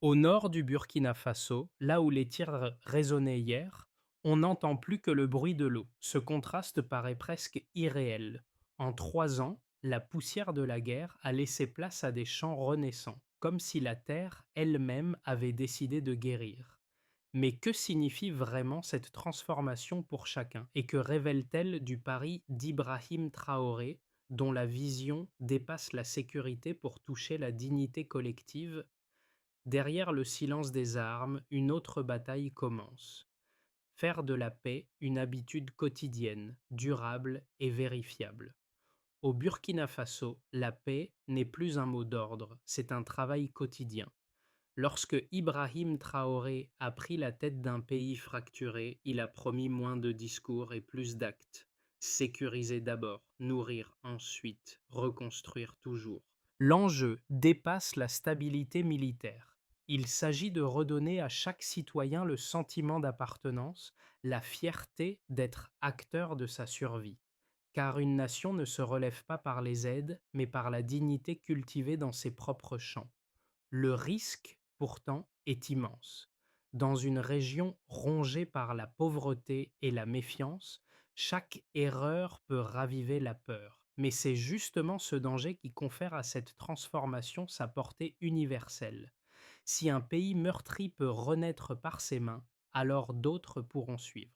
Au nord du Burkina Faso, là où les tirs résonnaient hier, on n'entend plus que le bruit de l'eau. Ce contraste paraît presque irréel. En 3 ans, la poussière de la guerre a laissé place à des champs renaissants, comme si la terre elle-même avait décidé de guérir. Mais que signifie vraiment cette transformation pour chacun et que révèle-t-elle du Paris d'Ibrahim Traoré, dont la vision dépasse la sécurité pour toucher la dignité collective? Derrière le silence des armes, une autre bataille commence. Faire de la paix une habitude quotidienne, durable et vérifiable. Au Burkina Faso, la paix n'est plus un mot d'ordre, c'est un travail quotidien. Lorsque Ibrahim Traoré a pris la tête d'un pays fracturé, il a promis moins de discours et plus d'actes. Sécuriser d'abord, nourrir ensuite, reconstruire toujours. L'enjeu dépasse la stabilité militaire. Il s'agit de redonner à chaque citoyen le sentiment d'appartenance, la fierté d'être acteur de sa survie. Car une nation ne se relève pas par les aides, mais par la dignité cultivée dans ses propres champs. Le risque, pourtant, est immense. Dans une région rongée par la pauvreté et la méfiance, chaque erreur peut raviver la peur. Mais c'est justement ce danger qui confère à cette transformation sa portée universelle. Si un pays meurtri peut renaître par ses mains, alors d'autres pourront suivre.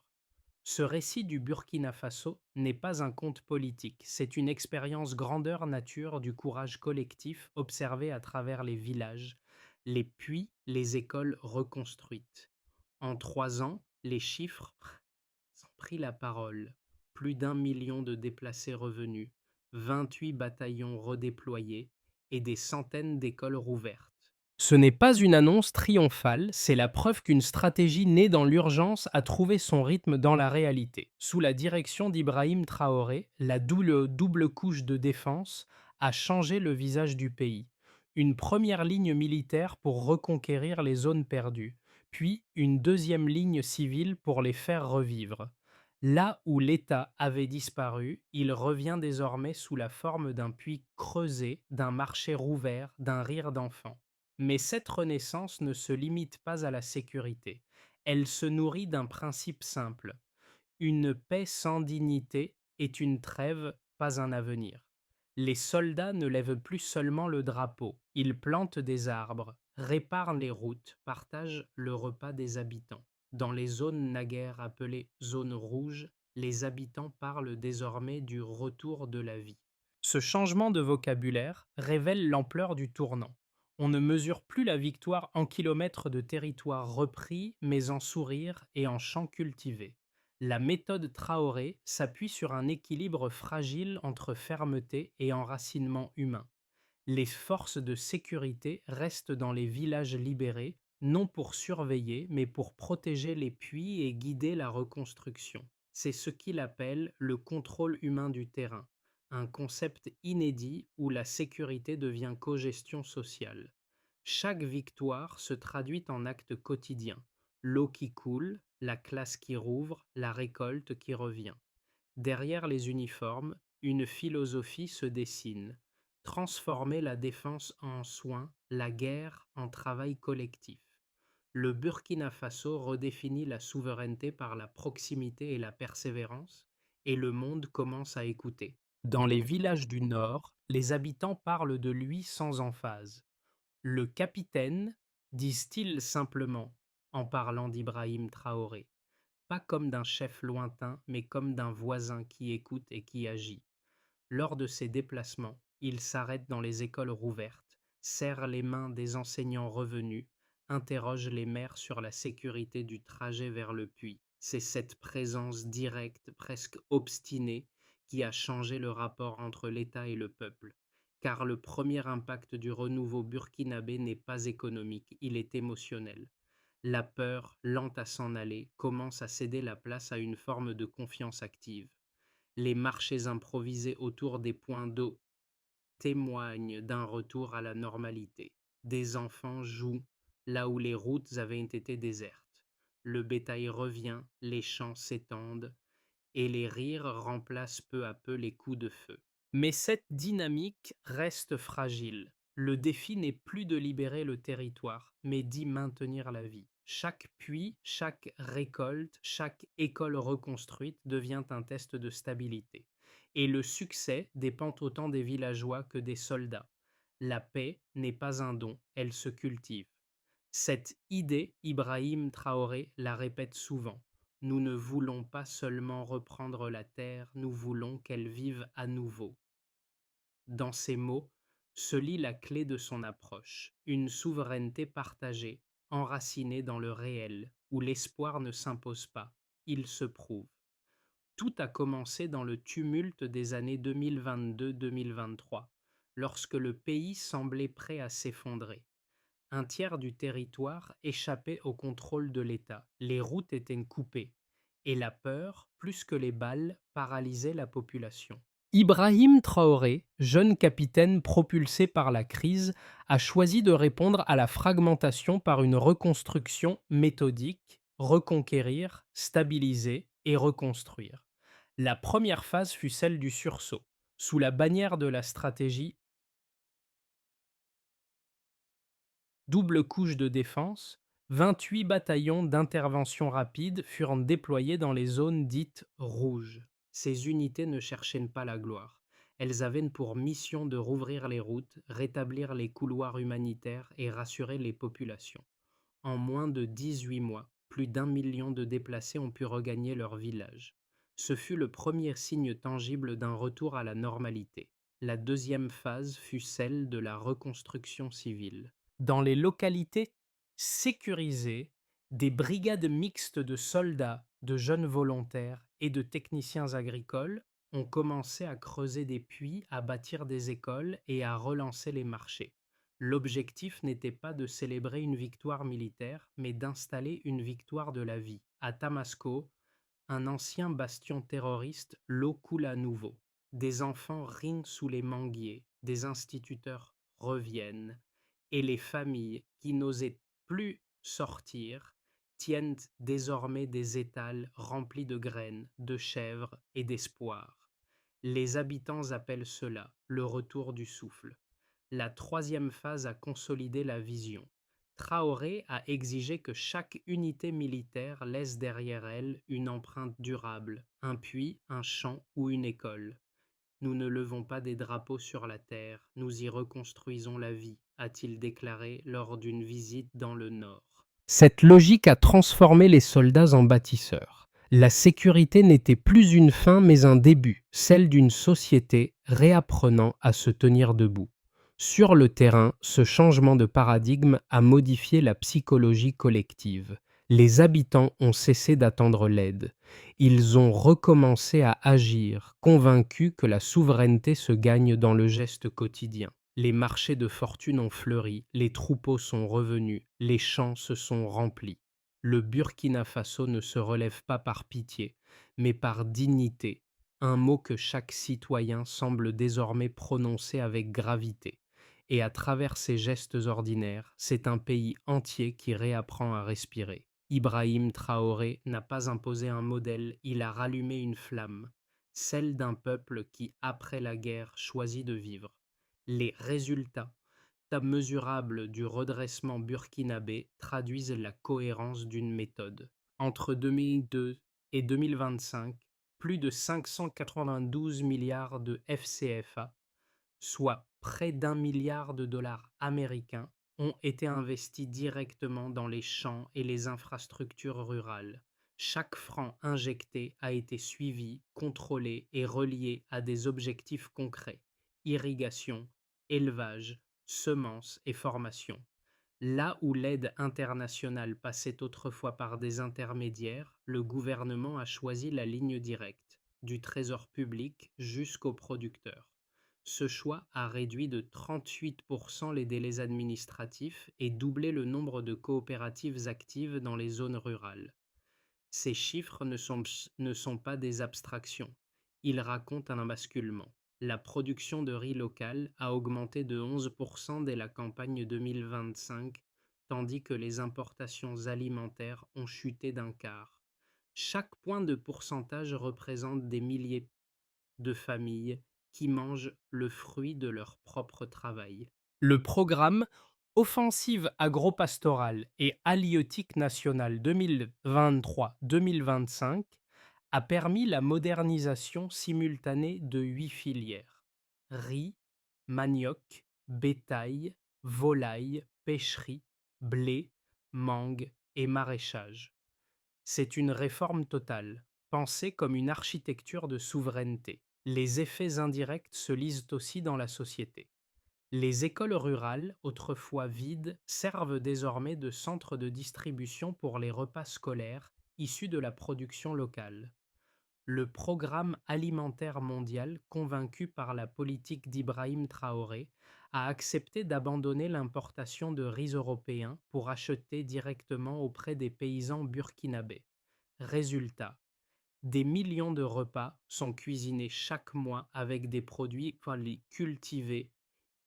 Ce récit du Burkina Faso n'est pas un conte politique, c'est une expérience grandeur nature du courage collectif observé à travers les villages, les puits, les écoles reconstruites. En 3 ans, les chiffres ont pris la parole. Plus d'1 million de déplacés revenus, 28 bataillons redéployés et des centaines d'écoles rouvertes. Ce n'est pas une annonce triomphale, c'est la preuve qu'une stratégie née dans l'urgence a trouvé son rythme dans la réalité. Sous la direction d'Ibrahim Traoré, la double couche de défense a changé le visage du pays. Une première ligne militaire pour reconquérir les zones perdues, puis une deuxième ligne civile pour les faire revivre. Là où l'État avait disparu, il revient désormais sous la forme d'un puits creusé, d'un marché rouvert, d'un rire d'enfant. Mais cette renaissance ne se limite pas à la sécurité. Elle se nourrit d'un principe simple. Une paix sans dignité est une trêve, pas un avenir. Les soldats ne lèvent plus seulement le drapeau, ils plantent des arbres, réparent les routes, partagent le repas des habitants. Dans les zones naguère appelées zones rouges, les habitants parlent désormais du retour de la vie. Ce changement de vocabulaire révèle l'ampleur du tournant. On ne mesure plus la victoire en kilomètres de territoire repris, mais en sourires et en champs cultivés. La méthode Traoré s'appuie sur un équilibre fragile entre fermeté et enracinement humain. Les forces de sécurité restent dans les villages libérés, non pour surveiller, mais pour protéger les puits et guider la reconstruction. C'est ce qu'il appelle le contrôle humain du terrain, un concept inédit où la sécurité devient cogestion sociale. Chaque victoire se traduit en actes quotidiens. L'eau qui coule, la classe qui rouvre, la récolte qui revient. Derrière les uniformes, une philosophie se dessine. Transformer la défense en soin, la guerre en travail collectif. Le Burkina Faso redéfinit la souveraineté par la proximité et la persévérance, et le monde commence à écouter. Dans les villages du Nord, les habitants parlent de lui sans emphase. Le capitaine, disent-ils simplement, en parlant d'Ibrahim Traoré, pas comme d'un chef lointain, mais comme d'un voisin qui écoute et qui agit. Lors de ses déplacements, il s'arrête dans les écoles rouvertes, serre les mains des enseignants revenus, interroge les mères sur la sécurité du trajet vers le puits. C'est cette présence directe, presque obstinée, qui a changé le rapport entre l'État et le peuple. Car le premier impact du renouveau burkinabé n'est pas économique, il est émotionnel. La peur, lente à s'en aller, commence à céder la place à une forme de confiance active. Les marchés improvisés autour des points d'eau témoignent d'un retour à la normalité. Des enfants jouent là où les routes avaient été désertes. Le bétail revient, les champs s'étendent, et les rires remplacent peu à peu les coups de feu. Mais cette dynamique reste fragile. Le défi n'est plus de libérer le territoire, mais d'y maintenir la vie. Chaque puits, chaque récolte, chaque école reconstruite devient un test de stabilité. Et le succès dépend autant des villageois que des soldats. La paix n'est pas un don, elle se cultive. Cette idée, Ibrahim Traoré la répète souvent. Nous ne voulons pas seulement reprendre la terre, nous voulons qu'elle vive à nouveau. Dans ces mots se lit la clé de son approche, une souveraineté partagée, enracinée dans le réel, où l'espoir ne s'impose pas, il se prouve. Tout a commencé dans le tumulte des années 2022-2023, lorsque le pays semblait prêt à s'effondrer. Un tiers du territoire échappait au contrôle de l'État, les routes étaient coupées, et la peur, plus que les balles, paralysait la population. Ibrahim Traoré, jeune capitaine propulsé par la crise, a choisi de répondre à la fragmentation par une reconstruction méthodique, reconquérir, stabiliser et reconstruire. La première phase fut celle du sursaut. Sous la bannière de la stratégie double couche de défense, 28 bataillons d'intervention rapide furent déployés dans les zones dites rouges. Ces unités ne cherchaient pas la gloire. Elles avaient pour mission de rouvrir les routes, rétablir les couloirs humanitaires et rassurer les populations. En moins de 18 mois, plus d'1 million de déplacés ont pu regagner leur village. Ce fut le premier signe tangible d'un retour à la normalité. La deuxième phase fut celle de la reconstruction civile. Dans les localités sécurisées, des brigades mixtes de soldats, de jeunes volontaires et de techniciens agricoles ont commencé à creuser des puits, à bâtir des écoles et à relancer les marchés. L'objectif n'était pas de célébrer une victoire militaire, mais d'installer une victoire de la vie. À Tamasco, un ancien bastion terroriste, l'eau coule à nouveau. Des enfants rient sous les manguiers, des instituteurs reviennent, et les familles qui n'osaient plus sortir tiennent désormais des étals remplis de graines, de chèvres et d'espoir. Les habitants appellent cela le retour du souffle. La troisième phase a consolidé la vision. Traoré a exigé que chaque unité militaire laisse derrière elle une empreinte durable, un puits, un champ ou une école. Nous ne levons pas des drapeaux sur la terre, nous y reconstruisons la vie, a-t-il déclaré lors d'une visite dans le Nord. Cette logique a transformé les soldats en bâtisseurs. La sécurité n'était plus une fin mais un début, celle d'une société réapprenant à se tenir debout. Sur le terrain, ce changement de paradigme a modifié la psychologie collective. Les habitants ont cessé d'attendre l'aide. Ils ont recommencé à agir, convaincus que la souveraineté se gagne dans le geste quotidien. Les marchés de fortune ont fleuri, les troupeaux sont revenus, les champs se sont remplis. Le Burkina Faso ne se relève pas par pitié, mais par dignité, un mot que chaque citoyen semble désormais prononcer avec gravité. Et à travers ces gestes ordinaires, c'est un pays entier qui réapprend à respirer. Ibrahim Traoré n'a pas imposé un modèle, il a rallumé une flamme, celle d'un peuple qui, après la guerre, choisit de vivre. Les résultats mesurables du redressement burkinabé traduisent la cohérence d'une méthode. Entre 2002 et 2025, plus de 592 milliards de FCFA, soit près d'1 milliard de dollars américains, ont été investis directement dans les champs et les infrastructures rurales. Chaque franc injecté a été suivi, contrôlé et relié à des objectifs concrets: irrigation, élevage, semences et formation. Là où l'aide internationale passait autrefois par des intermédiaires, le gouvernement a choisi la ligne directe, du trésor public jusqu'aux producteurs. Ce choix a réduit de 38% les délais administratifs et doublé le nombre de coopératives actives dans les zones rurales. Ces chiffres ne sont pas des abstractions, ils racontent un basculement. La production de riz local a augmenté de 11% dès la campagne 2025, tandis que les importations alimentaires ont chuté d'un quart. Chaque point de pourcentage représente des milliers de familles qui mangent le fruit de leur propre travail. Le programme Offensive agropastorale et halieutique nationale 2023-2025 a permis la modernisation simultanée de 8 filières: riz, manioc, bétail, volaille, pêcherie, blé, mangue et maraîchage. C'est une réforme totale, pensée comme une architecture de souveraineté. Les effets indirects se lisent aussi dans la société. Les écoles rurales, autrefois vides, servent désormais de centres de distribution pour les repas scolaires issus de la production locale. Le Programme alimentaire mondial, convaincu par la politique d'Ibrahim Traoré, a accepté d'abandonner l'importation de riz européen pour acheter directement auprès des paysans burkinabés. Résultat, des millions de repas sont cuisinés chaque mois avec des produits cultivés,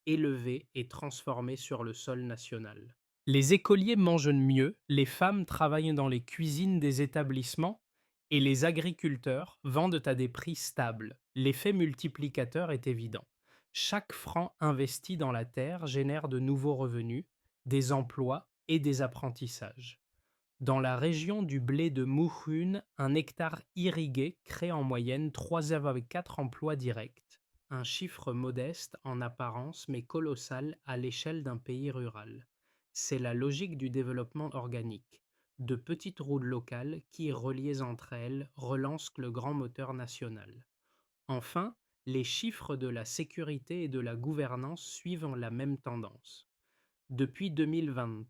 élevés et transformés sur le sol national. Les écoliers mangent mieux, les femmes travaillent dans les cuisines des établissements et les agriculteurs vendent à des prix stables. L'effet multiplicateur est évident. Chaque franc investi dans la terre génère de nouveaux revenus, des emplois et des apprentissages. Dans la région du blé de Mouhoun, un hectare irrigué crée en moyenne 3,4 emplois directs, un chiffre modeste en apparence mais colossal à l'échelle d'un pays rural. C'est la logique du développement organique. De petites routes locales qui, reliées entre elles, relancent le grand moteur national. Enfin, les chiffres de la sécurité et de la gouvernance suivent la même tendance. Depuis 2020,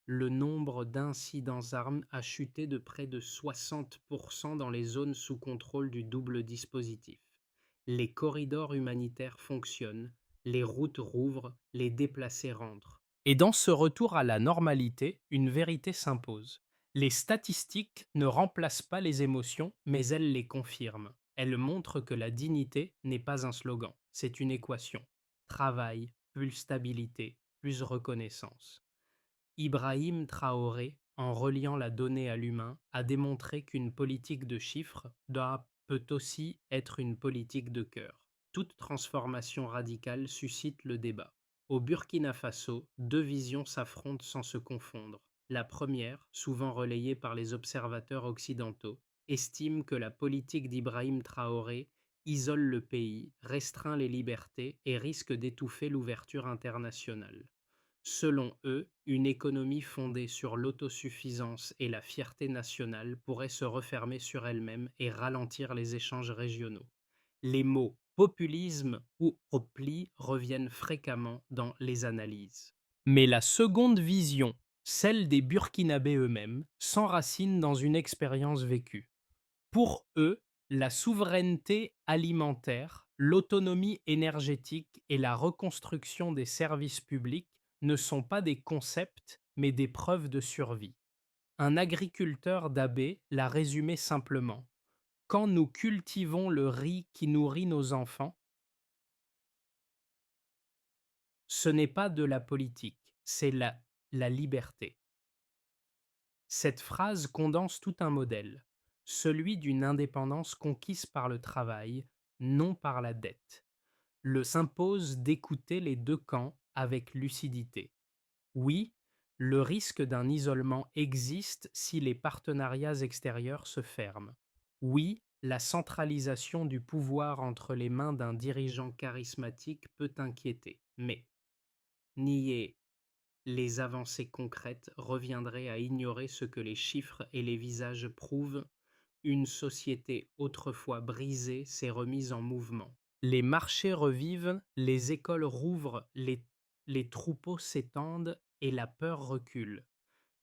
le nombre d'incidents armes a chuté de près de 60% dans les zones sous contrôle du double dispositif. Les corridors humanitaires fonctionnent, les routes rouvrent, les déplacés rentrent. Et dans ce retour à la normalité, une vérité s'impose. Les statistiques ne remplacent pas les émotions, mais elles les confirment. Elles montrent que la dignité n'est pas un slogan, c'est une équation. Travail, plus stabilité, plus reconnaissance. Ibrahim Traoré, en reliant la donnée à l'humain, a démontré qu'une politique de chiffres peut aussi être une politique de cœur. Toute transformation radicale suscite le débat. Au Burkina Faso, deux visions s'affrontent sans se confondre. La première, souvent relayée par les observateurs occidentaux, estime que la politique d'Ibrahim Traoré isole le pays, restreint les libertés et risque d'étouffer l'ouverture internationale. Selon eux, une économie fondée sur l'autosuffisance et la fierté nationale pourrait se refermer sur elle-même et ralentir les échanges régionaux. Les mots populisme ou repli reviennent fréquemment dans les analyses. Mais la seconde vision, celle des Burkinabés eux-mêmes, s'enracine dans une expérience vécue. Pour eux, la souveraineté alimentaire, l'autonomie énergétique et la reconstruction des services publics ne sont pas des concepts, mais des preuves de survie. Un agriculteur d'Abé l'a résumé simplement. Quand nous cultivons le riz qui nourrit nos enfants, ce n'est pas de la politique, c'est la liberté. Cette phrase condense tout un modèle, celui d'une indépendance conquise par le travail, non par la dette. Le s'impose d'écouter les deux camps avec lucidité. Oui, le risque d'un isolement existe si les partenariats extérieurs se ferment. Oui, la centralisation du pouvoir entre les mains d'un dirigeant charismatique peut inquiéter. Mais nier les avancées concrètes reviendraient à ignorer ce que les chiffres et les visages prouvent. Une société autrefois brisée s'est remise en mouvement. Les marchés revivent, les écoles rouvrent, les troupeaux s'étendent et la peur recule.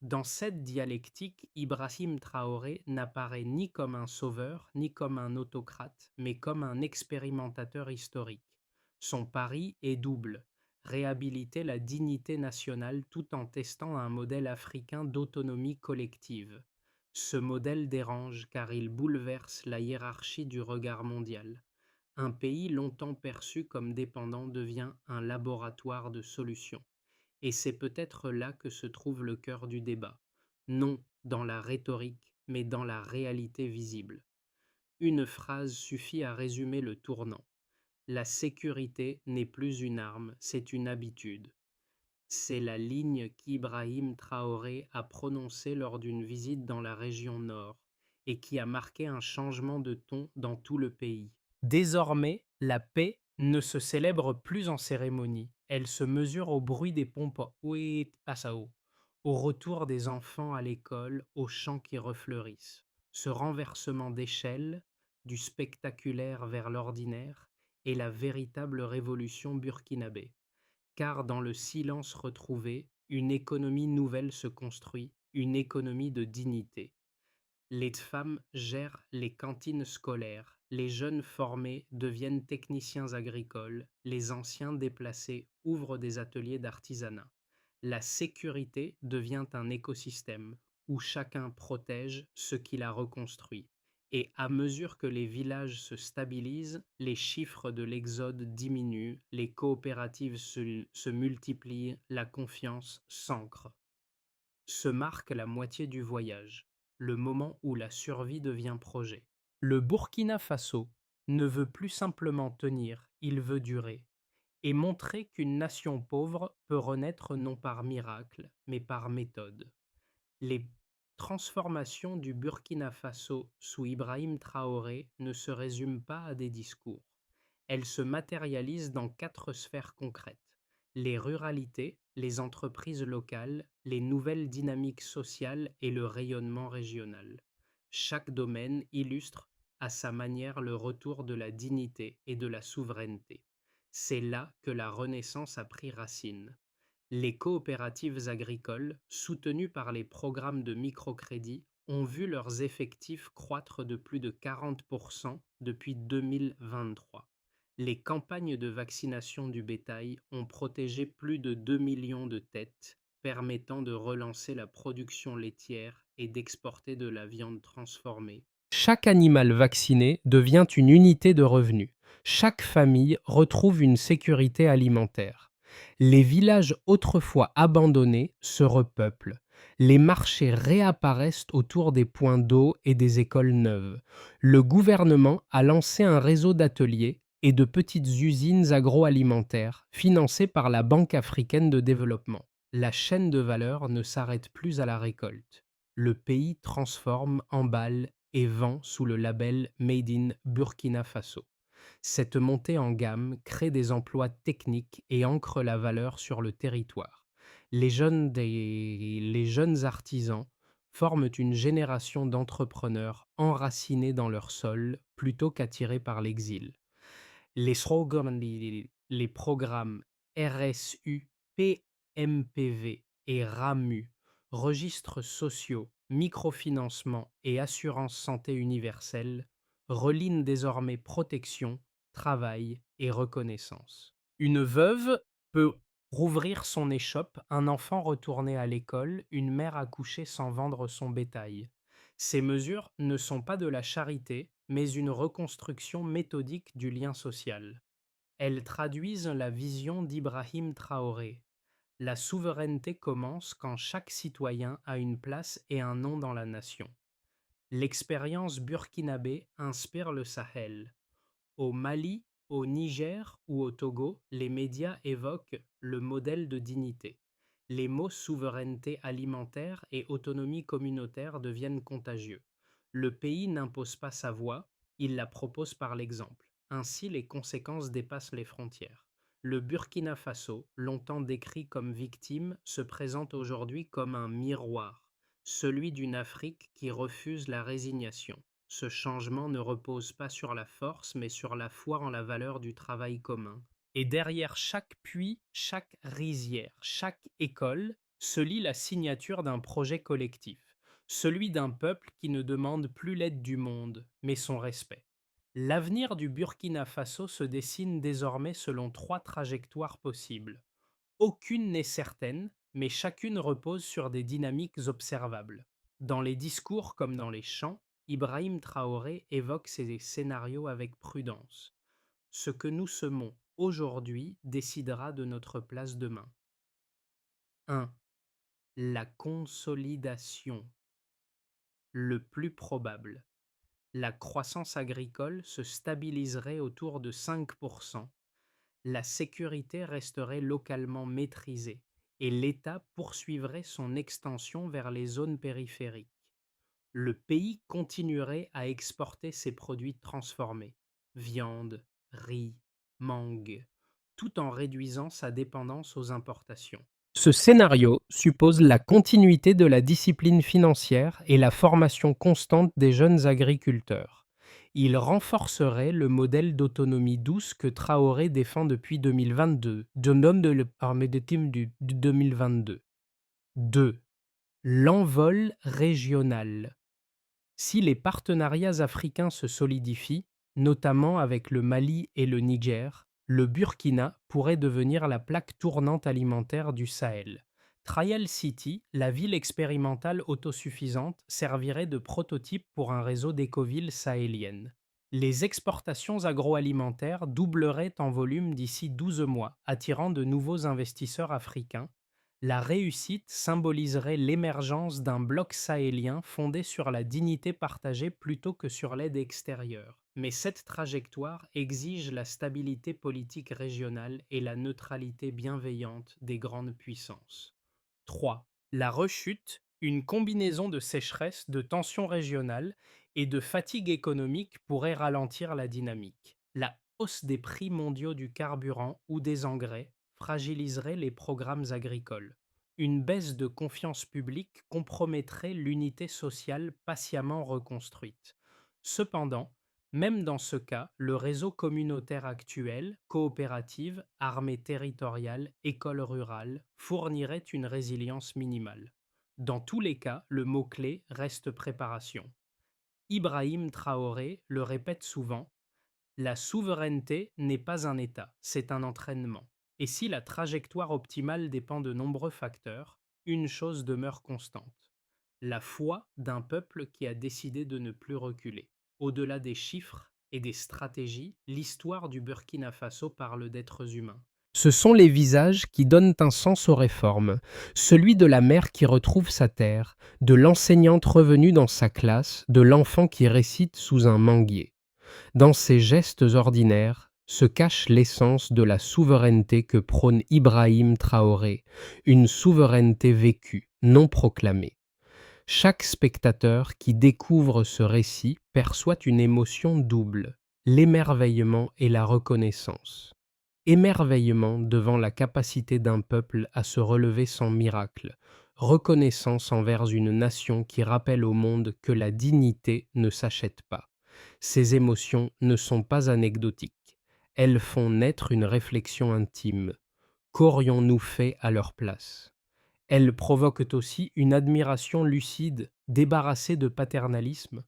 Dans cette dialectique, Ibrahim Traoré n'apparaît ni comme un sauveur, ni comme un autocrate, mais comme un expérimentateur historique. Son pari est double: réhabiliter la dignité nationale tout en testant un modèle africain d'autonomie collective. Ce modèle dérange car il bouleverse la hiérarchie du regard mondial. Un pays longtemps perçu comme dépendant devient un laboratoire de solutions. Et c'est peut-être là que se trouve le cœur du débat, non dans la rhétorique, mais dans la réalité visible. Une phrase suffit à résumer le tournant. La sécurité n'est plus une arme, c'est une habitude. C'est la ligne qu'Ibrahim Traoré a prononcée lors d'une visite dans la région nord et qui a marqué un changement de ton dans tout le pays. Désormais, la paix ne se célèbre plus en cérémonie, elle se mesure au bruit des pompes Ouit Passao, au retour des enfants à l'école, aux chants qui refleurissent. Ce renversement d'échelle, du spectaculaire vers l'ordinaire, est la véritable révolution burkinabé. Car dans le silence retrouvé, une économie nouvelle se construit, une économie de dignité. Les femmes gèrent les cantines scolaires, les jeunes formés deviennent techniciens agricoles, les anciens déplacés ouvrent des ateliers d'artisanat. La sécurité devient un écosystème où chacun protège ce qu'il a reconstruit. Et à mesure que les villages se stabilisent, les chiffres de l'exode diminuent, les coopératives se multiplient, la confiance s'ancre. Se marque la moitié du voyage, le moment où la survie devient projet. Le Burkina Faso ne veut plus simplement tenir, il veut durer, et montrer qu'une nation pauvre peut renaître non par miracle, mais par méthode. Les transformations du Burkina Faso sous Ibrahim Traoré ne se résument pas à des discours. Elles se matérialisent dans 4 sphères concrètes: les ruralités, les entreprises locales, les nouvelles dynamiques sociales et le rayonnement régional. Chaque domaine illustre à sa manière le retour de la dignité et de la souveraineté. C'est là que la Renaissance a pris racine. Les coopératives agricoles, soutenues par les programmes de microcrédit, ont vu leurs effectifs croître de plus de 40% depuis 2023. Les campagnes de vaccination du bétail ont protégé plus de 2 millions de têtes, permettant de relancer la production laitière et d'exporter de la viande transformée. Chaque animal vacciné devient une unité de revenu. Chaque famille retrouve une sécurité alimentaire. Les villages autrefois abandonnés se repeuplent. Les marchés réapparaissent autour des points d'eau et des écoles neuves. Le gouvernement a lancé un réseau d'ateliers et de petites usines agroalimentaires financées par la Banque africaine de développement. La chaîne de valeur ne s'arrête plus à la récolte. Le pays transforme, emballe et vend sous le label Made in Burkina Faso. Cette montée en gamme crée des emplois techniques et ancre la valeur sur le territoire. Les jeunes artisans forment une génération d'entrepreneurs enracinés dans leur sol plutôt qu'attirés par l'exil. Les programmes RSU, PMPV et RAMU, registres sociaux, microfinancement et assurance santé universelle, relient désormais protection, travail et reconnaissance. Une veuve peut rouvrir son échoppe, un enfant retourner à l'école, une mère accoucher sans vendre son bétail. Ces mesures ne sont pas de la charité, mais une reconstruction méthodique du lien social. Elles traduisent la vision d'Ibrahim Traoré. La souveraineté commence quand chaque citoyen a une place et un nom dans la nation. L'expérience burkinabé inspire le Sahel. Au Mali, au Niger ou au Togo, les médias évoquent le modèle de dignité. Les mots souveraineté alimentaire et autonomie communautaire deviennent contagieux. Le pays n'impose pas sa voix, il la propose par l'exemple. Ainsi, les conséquences dépassent les frontières. Le Burkina Faso, longtemps décrit comme victime, se présente aujourd'hui comme un miroir, celui d'une Afrique qui refuse la résignation. Ce changement ne repose pas sur la force, mais sur la foi en la valeur du travail commun. Et derrière chaque puits, chaque rizière, chaque école, se lit la signature d'un projet collectif, celui d'un peuple qui ne demande plus l'aide du monde, mais son respect. L'avenir du Burkina Faso se dessine désormais selon 3 trajectoires possibles. Aucune n'est certaine, mais chacune repose sur des dynamiques observables. Dans les discours comme dans les chants, Ibrahim Traoré évoque ces scénarios avec prudence. Ce que nous semons aujourd'hui décidera de notre place demain. 1. La consolidation. Le plus probable. La croissance agricole se stabiliserait autour de 5%. La sécurité resterait localement maîtrisée et l'État poursuivrait son extension vers les zones périphériques. Le pays continuerait à exporter ses produits transformés, viande, riz, mangue, tout en réduisant sa dépendance aux importations. Ce scénario suppose la continuité de la discipline financière et la formation constante des jeunes agriculteurs. Il renforcerait le modèle d'autonomie douce que Traoré défend depuis 2022, de nom de l'armée des teams du 2022. 2. L'envol régional. Si les partenariats africains se solidifient, notamment avec le Mali et le Niger, le Burkina pourrait devenir la plaque tournante alimentaire du Sahel. Trial City, la ville expérimentale autosuffisante, servirait de prototype pour un réseau d'écovilles sahéliennes. Les exportations agroalimentaires doubleraient en volume d'ici 12 mois, attirant de nouveaux investisseurs africains. La réussite symboliserait l'émergence d'un bloc sahélien fondé sur la dignité partagée plutôt que sur l'aide extérieure. Mais cette trajectoire exige la stabilité politique régionale et la neutralité bienveillante des grandes puissances. 3. La rechute, une combinaison de sécheresse, de tensions régionales et de fatigue économique pourrait ralentir la dynamique. La hausse des prix mondiaux du carburant ou des engrais fragiliserait les programmes agricoles. Une baisse de confiance publique compromettrait l'unité sociale patiemment reconstruite. Cependant, même dans ce cas, le réseau communautaire actuel, coopératives, armées territoriales, écoles rurales, fournirait une résilience minimale. Dans tous les cas, le mot-clé reste préparation. Ibrahim Traoré le répète souvent, la souveraineté n'est pas un État, c'est un entraînement. Et si la trajectoire optimale dépend de nombreux facteurs, une chose demeure constante. La foi d'un peuple qui a décidé de ne plus reculer. Au-delà des chiffres et des stratégies, l'histoire du Burkina Faso parle d'êtres humains. Ce sont les visages qui donnent un sens aux réformes, celui de la mère qui retrouve sa terre, de l'enseignante revenue dans sa classe, de l'enfant qui récite sous un manguier. Dans ces gestes ordinaires se cache l'essence de la souveraineté que prône Ibrahim Traoré, une souveraineté vécue, non proclamée. Chaque spectateur qui découvre ce récit perçoit une émotion double, l'émerveillement et la reconnaissance. Émerveillement devant la capacité d'un peuple à se relever sans miracle, reconnaissance envers une nation qui rappelle au monde que la dignité ne s'achète pas. Ces émotions ne sont pas anecdotiques, elles font naître une réflexion intime. Qu'aurions-nous fait à leur place? Elles provoquent aussi une admiration lucide, débarrassée de paternalisme.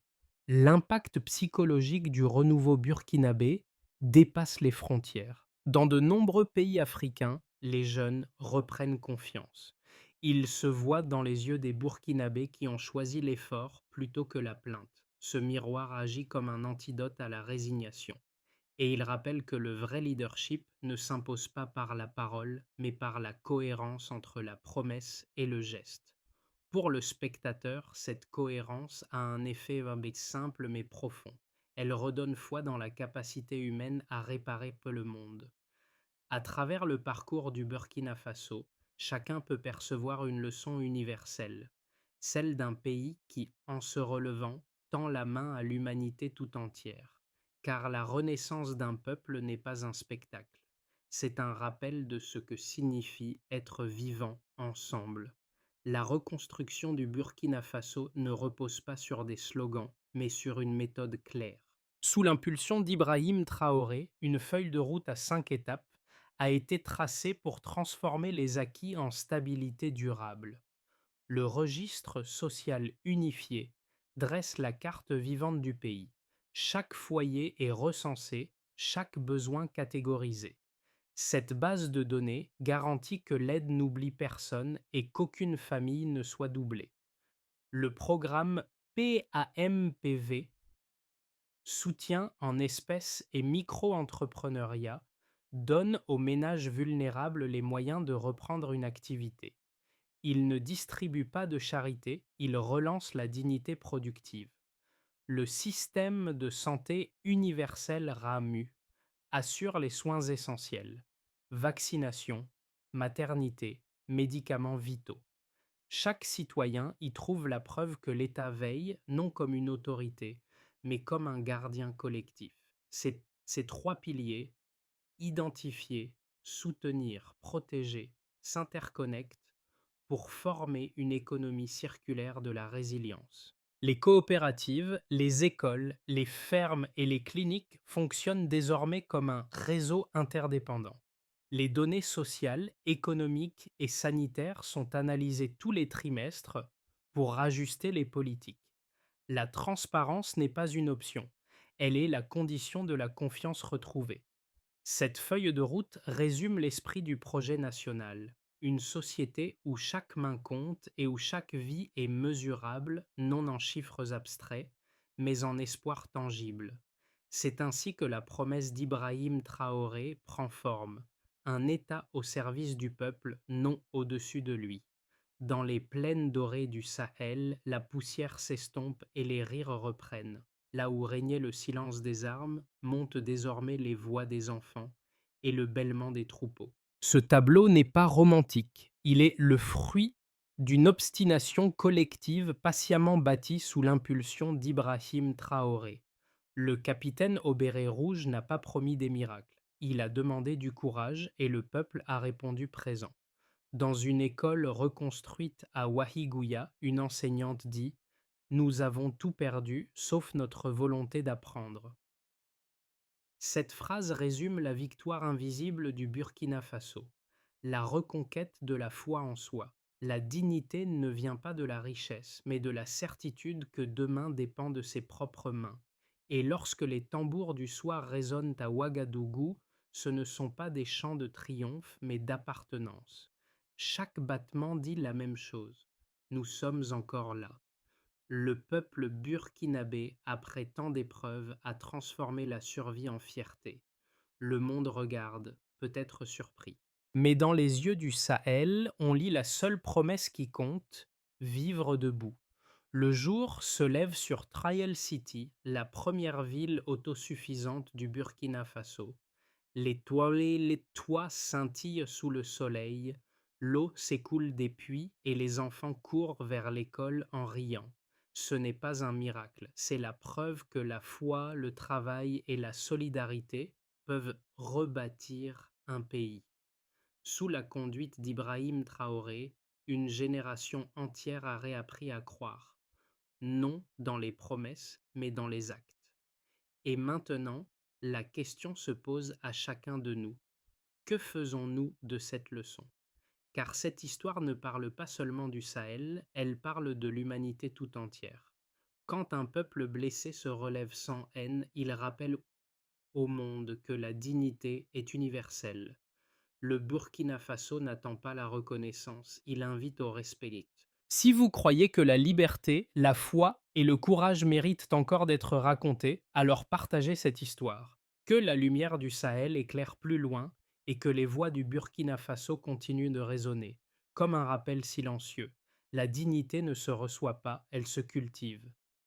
L'impact psychologique du renouveau burkinabé dépasse les frontières. Dans de nombreux pays africains, les jeunes reprennent confiance. Ils se voient dans les yeux des Burkinabés qui ont choisi l'effort plutôt que la plainte. Ce miroir agit comme un antidote à la résignation. Et il rappelle que le vrai leadership ne s'impose pas par la parole, mais par la cohérence entre la promesse et le geste. Pour le spectateur, cette cohérence a un effet simple mais profond. Elle redonne foi dans la capacité humaine à réparer peu le monde. À travers le parcours du Burkina Faso, chacun peut percevoir une leçon universelle, celle d'un pays qui, en se relevant, tend la main à l'humanité tout entière. Car la renaissance d'un peuple n'est pas un spectacle, c'est un rappel de ce que signifie être vivant ensemble. La reconstruction du Burkina Faso ne repose pas sur des slogans, mais sur une méthode claire. Sous l'impulsion d'Ibrahim Traoré, une feuille de route à 5 étapes a été tracée pour transformer les acquis en stabilité durable. Le registre social unifié dresse la carte vivante du pays. Chaque foyer est recensé, chaque besoin catégorisé. Cette base de données garantit que l'aide n'oublie personne et qu'aucune famille ne soit doublée. Le programme PAMPV, soutien en espèces et micro-entrepreneuriat, donne aux ménages vulnérables les moyens de reprendre une activité. Il ne distribue pas de charité, il relance la dignité productive. le système de santé universel RAMU assure les soins essentiels, vaccination, maternité, médicaments vitaux. Chaque citoyen y trouve la preuve que l'État veille non comme une autorité, mais comme un gardien collectif. Ces trois piliers, identifier, soutenir, protéger, s'interconnectent pour former une économie circulaire de la résilience. Les coopératives, les écoles, les fermes et les cliniques fonctionnent désormais comme un réseau interdépendant. Les données sociales, économiques et sanitaires sont analysées tous les trimestres pour ajuster les politiques. La transparence n'est pas une option, elle est la condition de la confiance retrouvée. Cette feuille de route résume l'esprit du projet national, une société où chaque main compte et où chaque vie est mesurable, non en chiffres abstraits, mais en espoir tangible. C'est ainsi que la promesse d'Ibrahim Traoré prend forme, un État au service du peuple, non au-dessus de lui. Dans les plaines dorées du Sahel, la poussière s'estompe et les rires reprennent. Là où régnait le silence des armes, montent désormais les voix des enfants et le bêlement des troupeaux. Ce tableau n'est pas romantique, il est le fruit d'une obstination collective patiemment bâtie sous l'impulsion d'Ibrahim Traoré. Le capitaine au béret rouge n'a pas promis des miracles, il a demandé du courage et le peuple a répondu présent. Dans une école reconstruite à Wahigouya, une enseignante dit: nous avons tout perdu, sauf notre volonté d'apprendre. Cette phrase résume la victoire invisible du Burkina Faso, la reconquête de la foi en soi. La dignité ne vient pas de la richesse, mais de la certitude que demain dépend de ses propres mains. Et lorsque les tambours du soir résonnent à Ouagadougou, ce ne sont pas des chants de triomphe, mais d'appartenance. Chaque battement dit la même chose. Nous sommes encore là. Le peuple burkinabé, après tant d'épreuves, a transformé la survie en fierté. Le monde regarde, peut-être surpris. Mais dans les yeux du Sahel, on lit la seule promesse qui compte: vivre debout. Le jour se lève sur Trial City, la première ville autosuffisante du Burkina Faso. Les toits scintillent sous le soleil, l'eau s'écoule des puits et les enfants courent vers l'école en riant. Ce n'est pas un miracle, c'est la preuve que la foi, le travail et la solidarité peuvent rebâtir un pays. Sous la conduite d'Ibrahim Traoré, une génération entière a réappris à croire, non dans les promesses, mais dans les actes. Et maintenant, la question se pose à chacun de nous. Que faisons-nous de cette leçon? Car cette histoire ne parle pas seulement du Sahel, elle parle de l'humanité tout entière. Quand un peuple blessé se relève sans haine, il rappelle au monde que la dignité est universelle. Le Burkina Faso n'attend pas la reconnaissance, il invite au respect. Si vous croyez que la liberté, la foi et le courage méritent encore d'être racontés, alors partagez cette histoire. Que la lumière du Sahel éclaire plus loin et que les voix du Burkina Faso continuent de résonner, comme un rappel silencieux. La dignité ne se reçoit pas, elle se cultive.